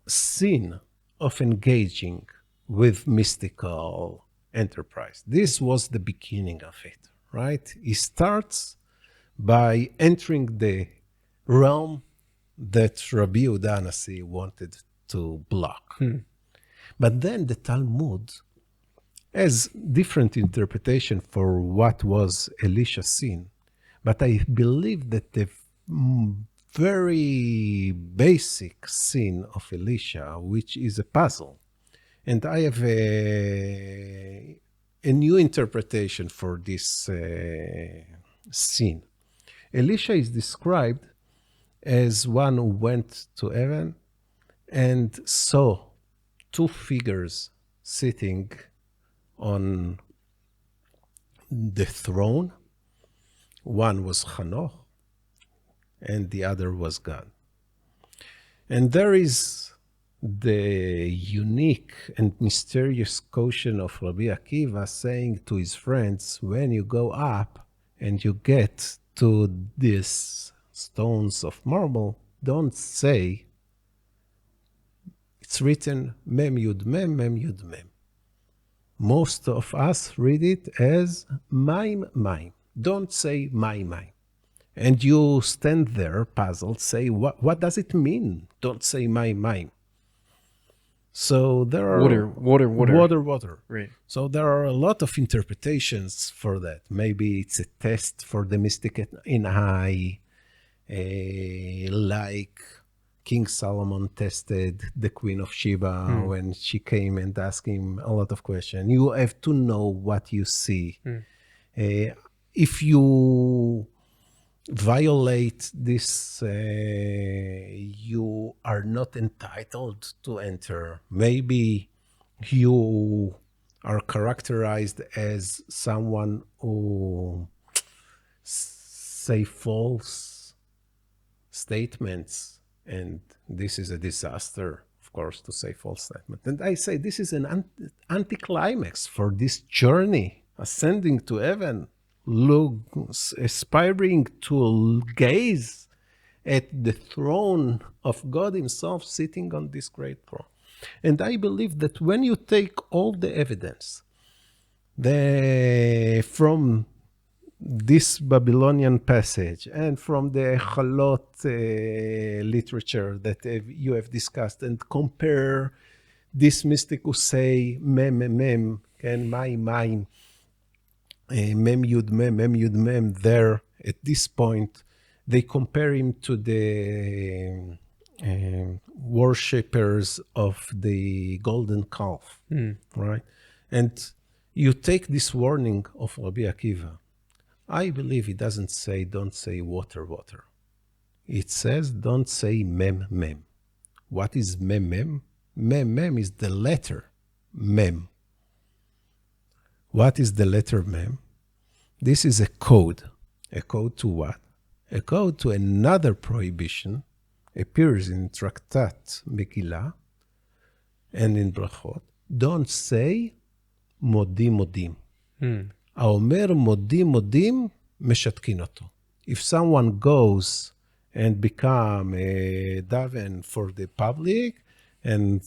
sin of engaging with mystical enterprise. This was the beginning of it, right? He starts by entering the realm that Rabbi Dr wanted to block. But then the Talmud has different interpretation for what was Elisha's sin. But I believe that the very basic sin of Elisha, which is a puzzle, and I have a new interpretation for this sin. Elisha is described as one who went to heaven and saw two figures sitting on the throne. One was Hanoch and the other was God. And there is the unique and mysterious caution of Rabbi Akiva saying to his friends, when you go up and you get to these stones of marble, don't say, it's written Mem Yud Mem, Mem Yud Mem. Most of us read it as Maim, Maim. Don't say Maim. And you stand there puzzled, say, what does it mean? Don't say Maim. So there are... Water. Right. So there are a lot of interpretations for that. Maybe it's a test for the mystic in high, like King Solomon tested the Queen of Sheba when she came and asked him a lot of questions. You have to know what you see. If you violate this, you are not entitled to enter. Maybe you are characterized as someone who say false statements, and this is a disaster, of course, to say false statement. And I say this is an anticlimax for this journey, ascending to heaven, aspiring to gaze at the throne of God himself sitting on this great throne. And I believe that when you take all the evidence from this Babylonian passage and from the Chalot literature that you have discussed and compare this mystic who say mem, and my, mem yud mem, there at this point, they compare him to the worshippers of the golden calf, right? And you take this warning of Rabbi Akiva. I believe it doesn't say, don't say water. It says, don't say mem. What is mem? Mem is the letter mem. What is the letter mem? This is a code. A code to what? A code to another prohibition appears in Tractat Megillah and in Brachot. Don't say modim. האומר modim, משתקין אותו. If someone goes and become a daven for the public and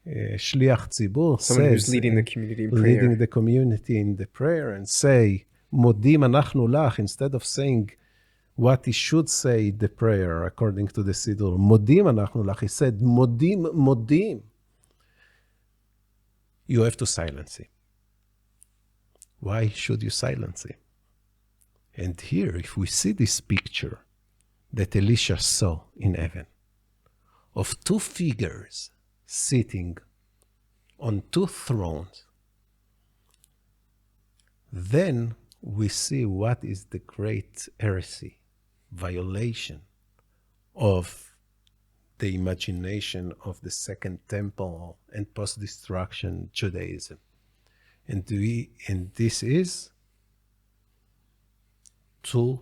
shliach tzibur, someone who's leading the community in prayer. Leading the community in the prayer and say, modim אנחנו לך, instead of saying what he should say the prayer according to the Siddur, modim אנחנו לך, he said, modim. You have to silence him. Why should you silence him? And here, if we see this picture that Elisha saw in heaven of two figures sitting on two thrones, then we see what is the great heresy, violation of the imagination of the Second Temple and post-destruction Judaism. And this is two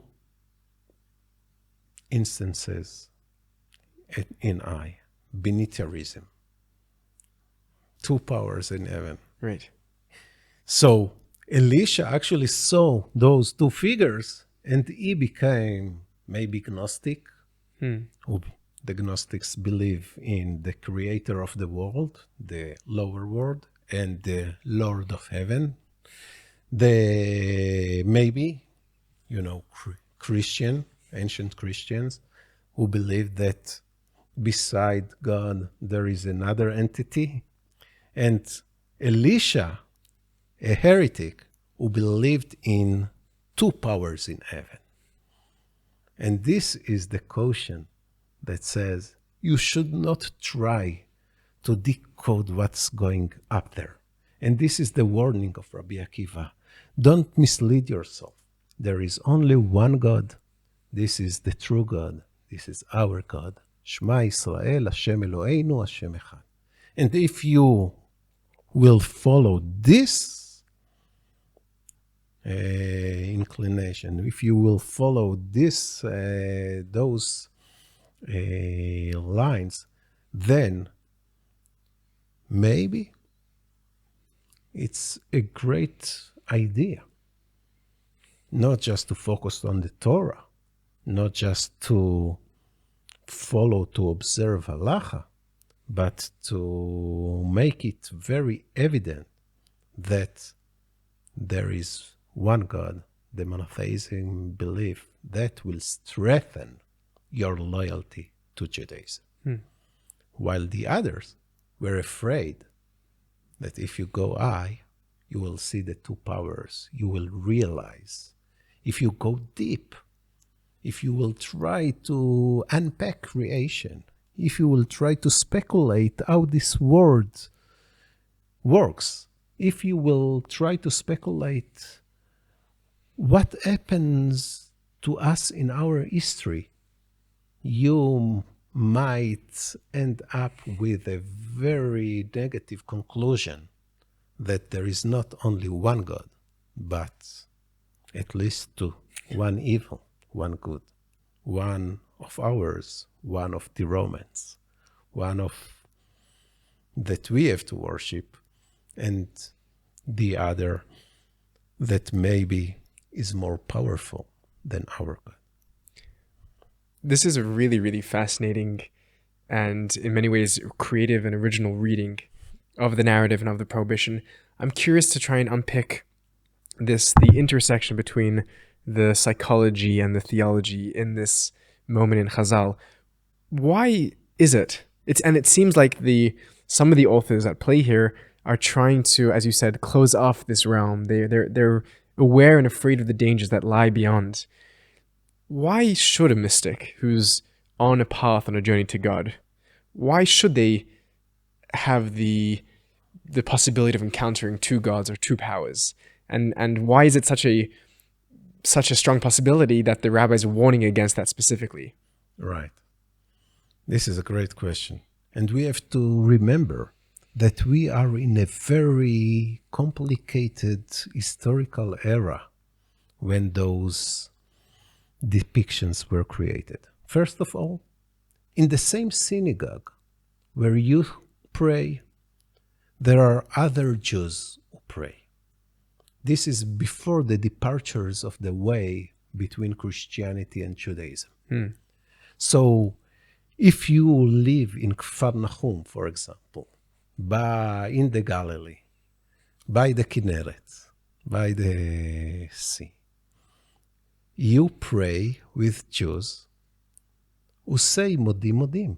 instances in I, binitarism, two powers in heaven. Right. So Elisha actually saw those two figures, and he became maybe Gnostic. The Gnostics believe in the creator of the world, the lower world, and the Lord of heaven. Maybe, Christian, ancient Christians, who believe that beside God there is another entity. And Elisha, a heretic, who believed in two powers in heaven. And this is the caution that says you should not try to decode what's going up there. And this is the warning of Rabbi Akiva. Don't mislead yourself. There is only one God. This is the true God. This is our God. Shema Yisrael, Hashem Eloheinu, Hashem Echad. And if you will follow this inclination, if you will follow those lines, then maybe it's a great idea not just to focus on the Torah, not just to follow, to observe halacha, but to make it very evident that there is one God, the monotheism belief that will strengthen your loyalty to Judaism. While the others were afraid that if you go you will see the two powers. You will realize. If you go deep, if you will try to unpack creation, if you will try to speculate how this world works, if you will try to speculate what happens to us in our history, you might end up with a very negative conclusion that there is not only one God, but at least two. One evil, one good. One of ours, one of the Romans, one of that we have to worship, and the other that maybe is more powerful than our God. This is a really, really fascinating and in many ways creative and original reading of the narrative and of the prohibition. I'm curious to try and unpick the intersection between the psychology and the theology in this moment in Chazal. Why is it? It seems like some of the authors at play here are trying to, as you said, close off this realm. They're aware and afraid of the dangers that lie beyond. Why should a mystic who's on a path, on a journey to God, why should they have the possibility of encountering two gods or two powers? And why is it such a strong possibility that the rabbis are warning against that specifically? Right. This is a great question. And we have to remember that we are in a very complicated historical era when those depictions were created. First of all, in the same synagogue where you pray, there are other Jews who pray. This is before the departures of the way between Christianity and Judaism. So if you live in Kfar Nahum, for example, in the Galilee, by the Kinneret, by the sea, you pray with Jews who say Modim Modim,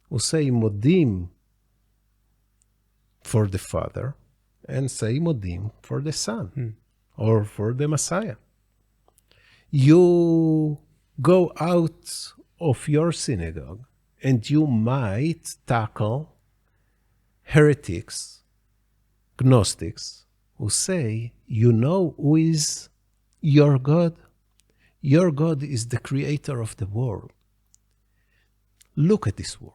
who say Modim for the Father and say Modim for the Son or for the Messiah. You go out of your synagogue and you might tackle heretics Gnostics who say, you know who is your God? Your God is the creator of the world. Look at this world.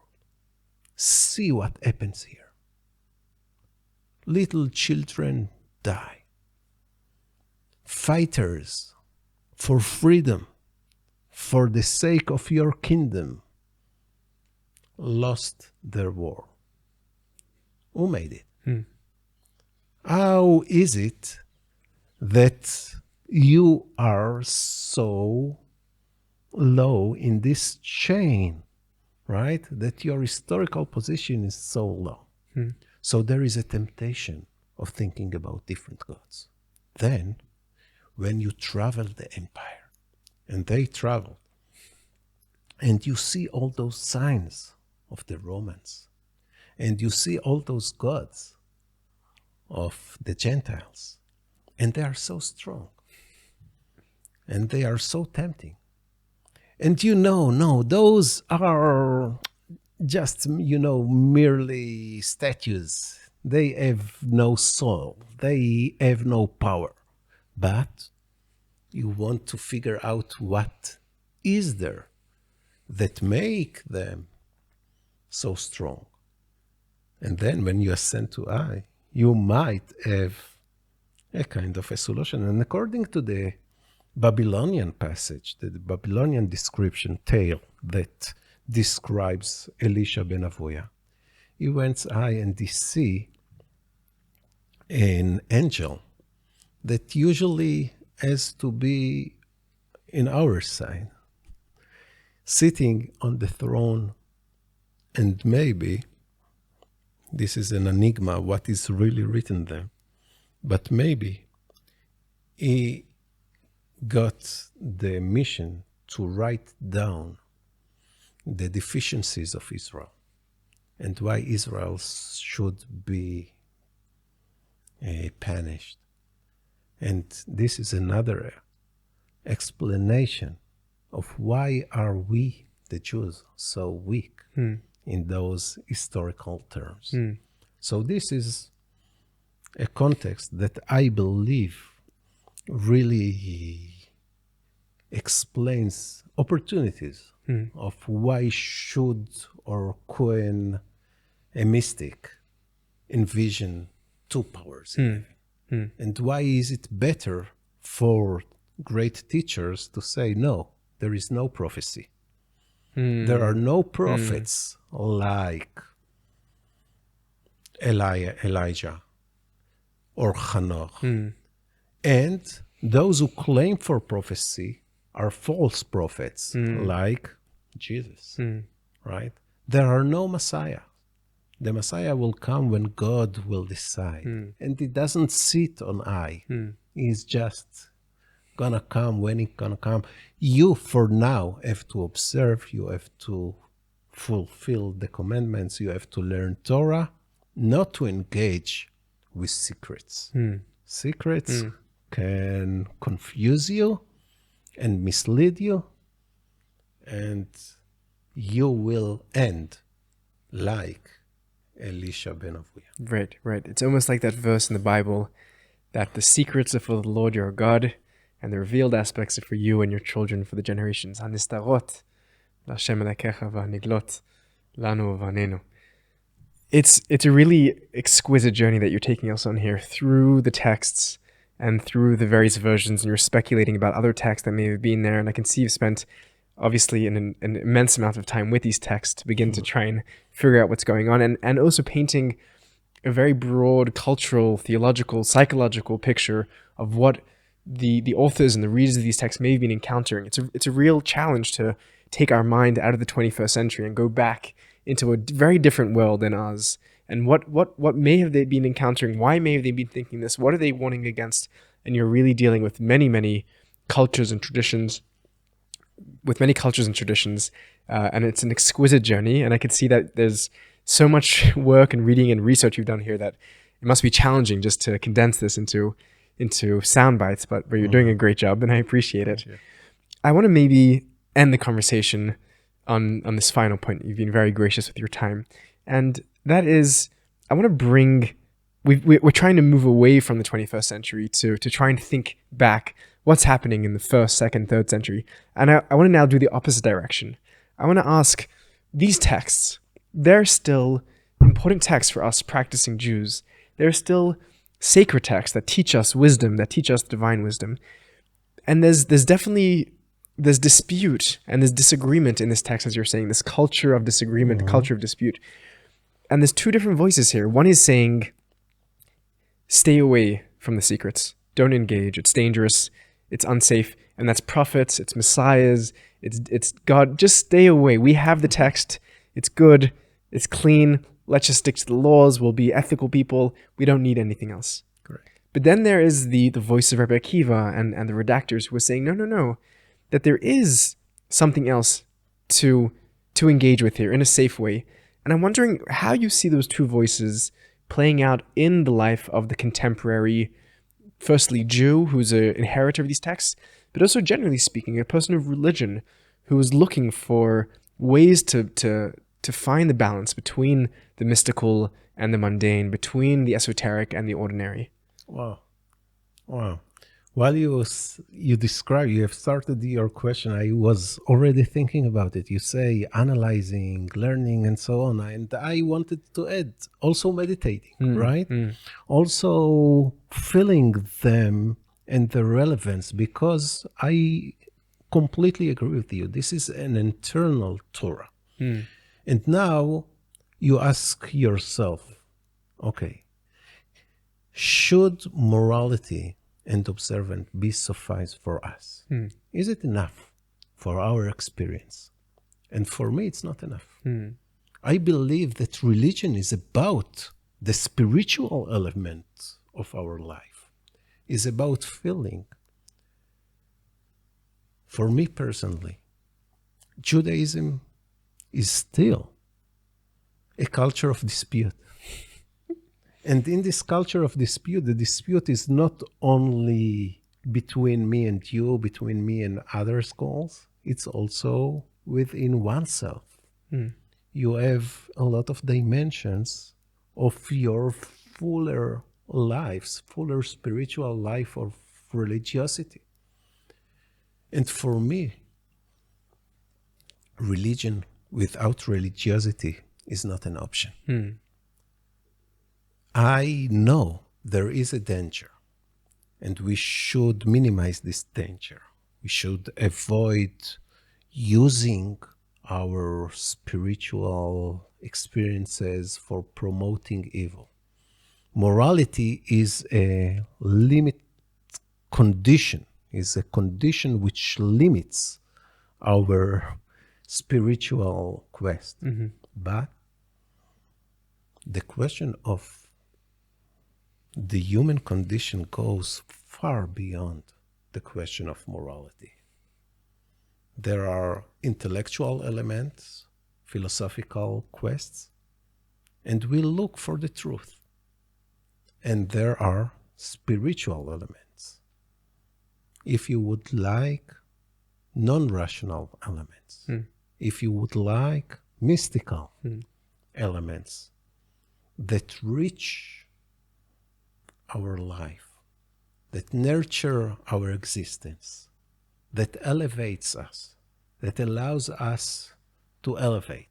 See what happens here. Little children die. Fighters for freedom, for the sake of your kingdom, lost their war. Who made it? How is it that you are so low in this chain, right? That your historical position is so low. So there is a temptation of thinking about different gods. Then, when you travel the empire, and they travel, and you see all those signs of the Romans, and you see all those gods of the Gentiles, and they are so strong, and they are so tempting. And no, those are just, merely statues. They have no soul. They have no power. But you want to figure out what is there that make them so strong. And then when you ascend to I, you might have a kind of a solution. And according to the Babylonian passage, the Babylonian description tale that describes Elisha ben Avoya, he went high and he see an angel that usually has to be in our side, sitting on the throne, and maybe this is an enigma, what is really written there, but maybe he got the mission to write down the deficiencies of Israel and why Israel should be punished. And this is another explanation of why are we, the Jews, so weak in those historical terms. So this is a context that I believe really explains opportunities of why should or can a mystic envision two powers in heaven. And why is it better for great teachers to say, no, there is no prophecy. There are no prophets like Elijah or Hanoch. And those who claim for prophecy are false prophets like Jesus, right? There are no Messiah. The Messiah will come when God will decide. And he doesn't sit on I. He's just gonna come when he's gonna come. You, for now, have to observe. You have to fulfill the commandments. You have to learn Torah, not to engage with secrets. Secrets can confuse you and mislead you, and you will end like Elisha ben Avoya. Right. It's almost like that verse in the Bible that the secrets are for the Lord your God, and the revealed aspects are for you and your children for the generations. Hanistarot, L'Hashem Elokecha v'haniglot, lanu v'anenu. It's a really exquisite journey that you're taking us on here through the texts and through the various versions, and you're speculating about other texts that may have been there. And I can see you've spent obviously an immense amount of time with these texts to begin to try and figure out what's going on, and also painting a very broad cultural, theological, psychological picture of what the authors and the readers of these texts may have been encountering. It's a real challenge to take our mind out of the 21st century and go back into a very different world than ours. And what may have they been encountering? Why may have they been thinking this? What are they warning against? And you're really dealing with many cultures and traditions, and it's an exquisite journey. And I could see that there's so much work and reading and research you've done here that it must be challenging just to condense this into sound bites, but you're doing a great job, and I appreciate it. I want to maybe end the conversation on this final point. You've been very gracious with your time, and that is, I want to bring we're trying to move away from the 21st century to try and think back what's happening in the first, second, third century. And I want to now do the opposite direction. I want to ask, these texts, they're still important texts for us practicing Jews. They're still sacred texts that teach us wisdom, that teach us divine wisdom. And there's definitely dispute and there's disagreement in this text, as you're saying, this culture of disagreement, culture of dispute. And there's two different voices here. One is saying, stay away from the secrets. Don't engage. It's dangerous. It's unsafe. And that's prophets. It's messiahs. It's God. Just stay away. We have the text. It's good. It's clean. Let's just stick to the laws. We'll be ethical people. We don't need anything else. Correct. But then there is the voice of Rabbi Akiva and the redactors who are saying, no, that there is something else to engage with here in a safe way. And I'm wondering how you see those two voices playing out in the life of the contemporary, firstly, Jew, who's an inheritor of these texts, but also generally speaking, a person of religion who is looking for ways to find the balance between the mystical and the mundane, between the esoteric and the ordinary. Wow. While you have started your question, I was already thinking about it. You say analyzing, learning, and so on. And I wanted to add also meditating, right? Also feeling them and the relevance, because I completely agree with you. This is an internal Torah. And now you ask yourself, okay, should morality and observant be suffice for us? Is it enough for our experience? And for me, it's not enough. I believe that religion is about the spiritual element of our life, is about feeling. For me personally, Judaism is still a culture of dispute. And in this culture of dispute, the dispute is not only between me and you, between me and other schools, it's also within oneself. You have a lot of dimensions of your fuller lives, fuller spiritual life of religiosity. And for me, religion without religiosity is not an option. I know there is a danger, and we should minimize this danger. We should avoid using our spiritual experiences for promoting evil. Morality is a limit condition, is a condition which limits our spiritual quest. But the question of the human condition goes far beyond the question of morality. There are intellectual elements, philosophical quests, and we look for the truth. And there are spiritual elements. If you would like, non-rational elements. If you would like, mystical elements that reach our life, that nurture our existence, that elevates us, that allows us to elevate.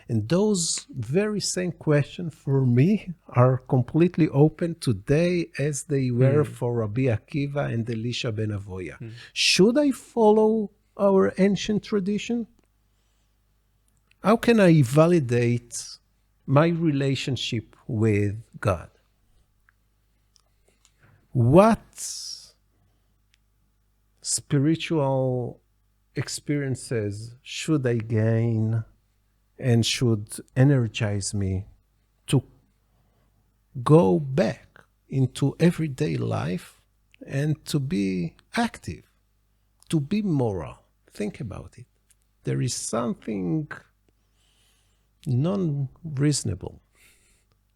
And those very same questions for me are completely open today as they were for Rabbi Akiva and Elisha ben Avoya. Should I follow our ancient tradition? How can I validate my relationship with God? What spiritual experiences should I gain and should energize me to go back into everyday life and to be active, to be moral? Think about it. There is something non-reasonable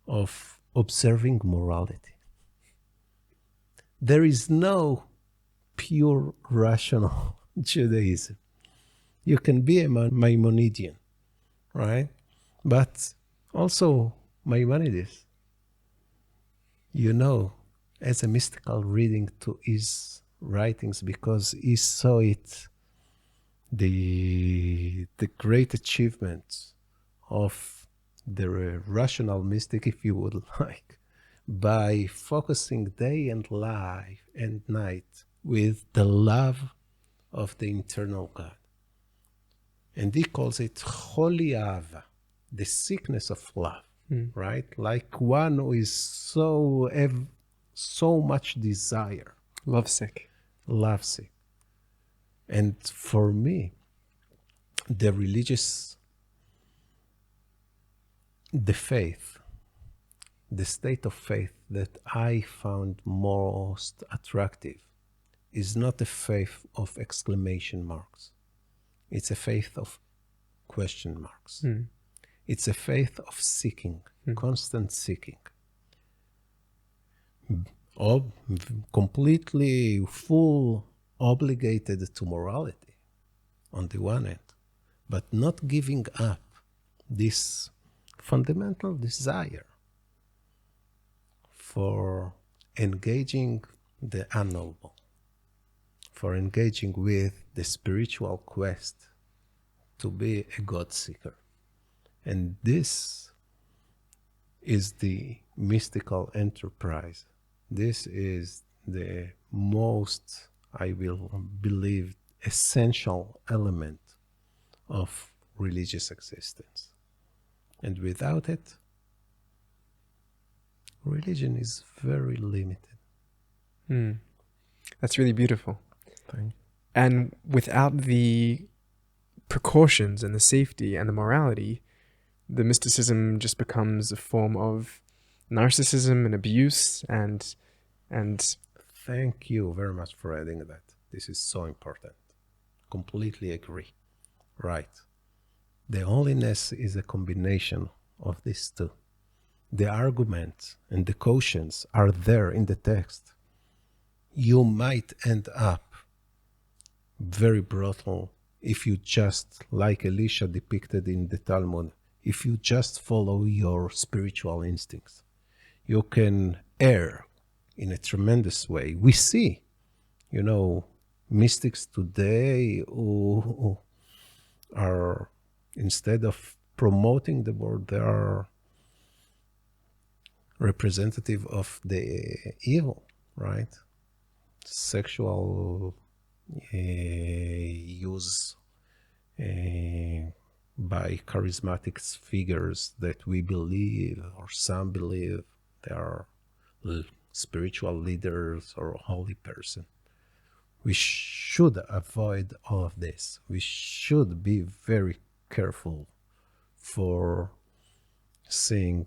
of observing morality. There is no pure rational Judaism. You can be a Maimonidean, right? But also Maimonides as a mystical reading to his writings, because he saw it, the great achievements of the rational mystic, if you would like, by focusing day and life and night with the love of the internal God. And he calls it Holy Ava, the sickness of love, right? Like one who is so much desire. Lovesick. Lovesick. And for me, the faith, the state of faith that I found most attractive is not a faith of exclamation marks. It's a faith of question marks. It's a faith of seeking, constant seeking. Completely full obligated to morality on the one hand, but not giving up this fundamental desire for engaging the unknowable, for engaging with the spiritual quest to be a God seeker. And this is the mystical enterprise. This is the most, I will believe, essential element of religious existence. And without it, religion is very limited. That's really beautiful. Thank you. And without the precautions and the safety and the morality, the mysticism just becomes a form of narcissism and abuse and Thank you very much for adding that. This is so important. Completely agree. Right. The holiness is a combination of these two. The argument and the cautions are there in the text. You might end up very brutal if you just, like Elisha depicted in the Talmud, if you just follow your spiritual instincts. You can err in a tremendous way. We see, mystics today who are, instead of promoting the word, they are representative of the evil, right? Sexual use by charismatic figures that we believe, or some believe, they are spiritual leaders or a holy person. We should avoid all of this. We should be very careful for seeing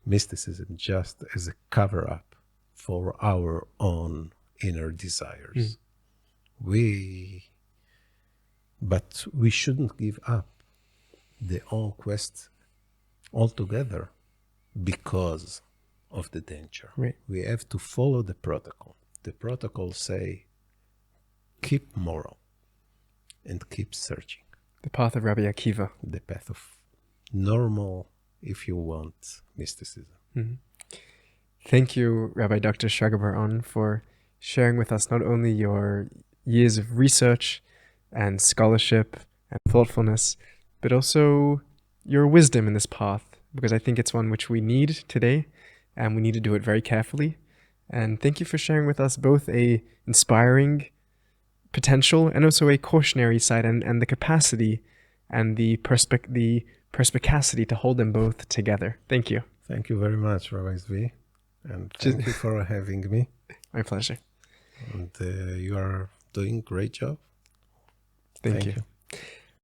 mysticism just as a cover-up for our own inner desires. But we shouldn't give up the whole quest altogether because of the danger. Right. We have to follow the protocol. The protocol say, keep moral and keep searching. the path of Rabbi Akiva. The path of normal, if you want, mysticism. Thank you, Rabbi Dr. Shraga Bar-On, for sharing with us not only your years of research and scholarship and thoughtfulness, but also your wisdom in this path, because I think it's one which we need today, and we need to do it very carefully. And thank you for sharing with us both a inspiring potential and also a cautionary side, and the capacity and the perspicacity to hold them both together. Thank you. Thank you very much, Rabbi Zvi, and thank you for having me. My pleasure. And you are doing a great job. Thank you.